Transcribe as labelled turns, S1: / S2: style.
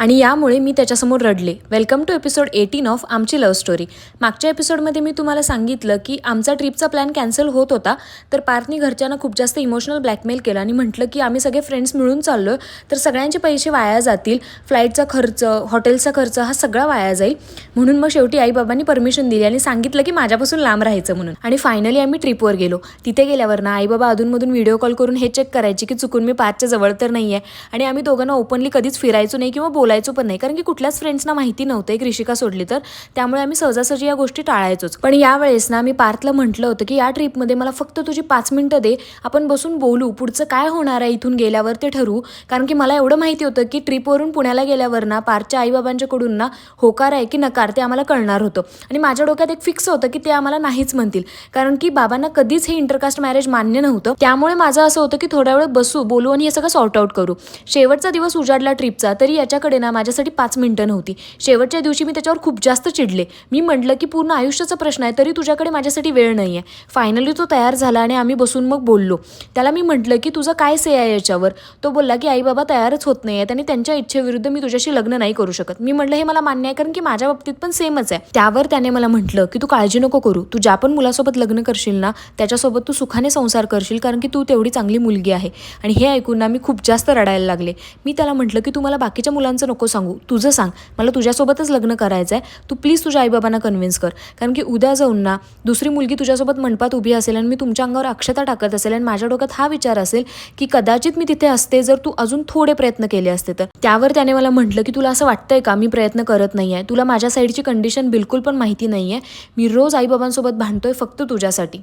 S1: आणि यामुळे मी त्याच्यासमोर रडले. वेलकम टू एपिसोड 18 ऑफ आमची लव्ह स्टोरी. मागच्या एपिसोडमध्ये मी तुम्हाला सांगितलं की आमचा ट्रिपचा प्लॅन कॅन्सल होत होता, तर पार्थनी घरच्यांना खूप जास्त इमोशनल ब्लॅकमेल केलं आणि म्हटलं की आम्ही सगळे फ्रेंड्स मिळून चाललो तर सगळ्यांचे पैसे वाया जातील, फ्लाईटचा खर्च, हॉटेलचा खर्च हा सगळा वाया जाईल. म्हणून मग शेवटी आईबाबांनी परमिशन दिली आणि सांगितलं की माझ्यापासून लांब राहायचं म्हणून. आणि फायनली आम्ही ट्रिपवर गेलो. तिथे गेल्यावर ना आईबाबा अधूनमधून व्हिडिओ कॉल करून हे चेक करायचे की चुकून मी पार्थच्या जवळ तर नाही आहे. आणि आम्ही दोघांना ओपनली कधीच फिरायचो नाही किंवा बोलायचो पण नाही, कारण की कुठल्याच फ्रेंड्सना माहिती नव्हतं एक ऋषिका सोडली तर, त्यामुळे आम्ही सहजासहजी या गोष्टी टाळायचोच. पण यावेळेस ना मी पार्थला म्हटलं होतं की या ट्रिपमध्ये मला फक्त तुझी 5 मिनिटं दे, आपण बसून बोलू, पुढचं काय होणार आहे इथून गेल्यावर ते ठरवू. कारण की मला एवढं माहिती होतं की ट्रिपवरून पुण्याला गेल्यावर ना पार्थच्या आईबाबांच्याकडून ना होकार आहे की नकार ते आम्हाला कळणार होतं. आणि माझ्या डोक्यात एक फिक्स होतं की ते आम्हाला नाहीच म्हणतील, कारण की बाबांना कधीच हे इंटरकास्ट मॅरेज मान्य नव्हतं. त्यामुळे माझं असं होतं की थोड्या वेळ बसू, बोलू आणि हे सगळं सॉर्ट आउट करू. शेवटचा दिवस उजाडला ट्रिपचा, तरी याच्याकडे ना माझ्यासाठी 5 मिनिटं नव्हती. शेवटच्या दिवशी मी त्याच्यावर खूप जास्त चिडले. मी म्हटलं की पूर्ण आयुष्याचा प्रश्न आहे तरी तुझ्याकडे माझ्यासाठी वेळ नाही आहे. फायनली तो तयार झाला आणि आम्ही बसून मग बोललो. त्याला मी म्हटलं की तुझं काय से आहे याच्यावर. तो बोलला की आई बाबा तयारच होत नाही आहेत आणि त्यांच्या इच्छेविरुद्ध मी तुझ्याशी लग्न नाही करू शकत. मी म्हटलं हे मला मान्य आहे, कारण की माझ्या बाबतीत पण सेमच आहे. त्यावर त्याने मला म्हटलं की तू काळजी नको करू, तू ज्या पण मुलासोबत लग्न करशील ना त्याच्यासोबत तू सुखाने संसार करशील, कारण की तू तेवढी चांगली मुलगी आहे. आणि हे ऐकून ना मी खूप जास्त रडायला लागले. मी त्याला म्हटलं की तू मला बाकीच्या मुलांचं नको सांगू, तुझं सांग, मला तुझ्यासोबतच लग्न करायचं आहे. तू प्लीज तुझ्या आईबाबांना कन्व्हिन्स कर, कारण की उद्या जाऊन ना दुसरी मुलगी तुझ्यासोबत मंडपात उभी असेल आणि मी तुमच्या अंगावर अक्षता टाकत असेल आणि माझ्या डोक्यात हा विचार असेल की कदाचित मी तिथे असते जर तू अजून थोडे प्रयत्न केले असते तर. त्यावर त्याने मला म्हटलं की तुला असं वाटतंय का मी प्रयत्न करत नाही आहे, तुला माझ्या साईडची कंडिशन बिलकुल पण माहिती नाही आहे, मी रोज आईबाबांसोबत भांडतोय फक्त तुझ्यासाठी.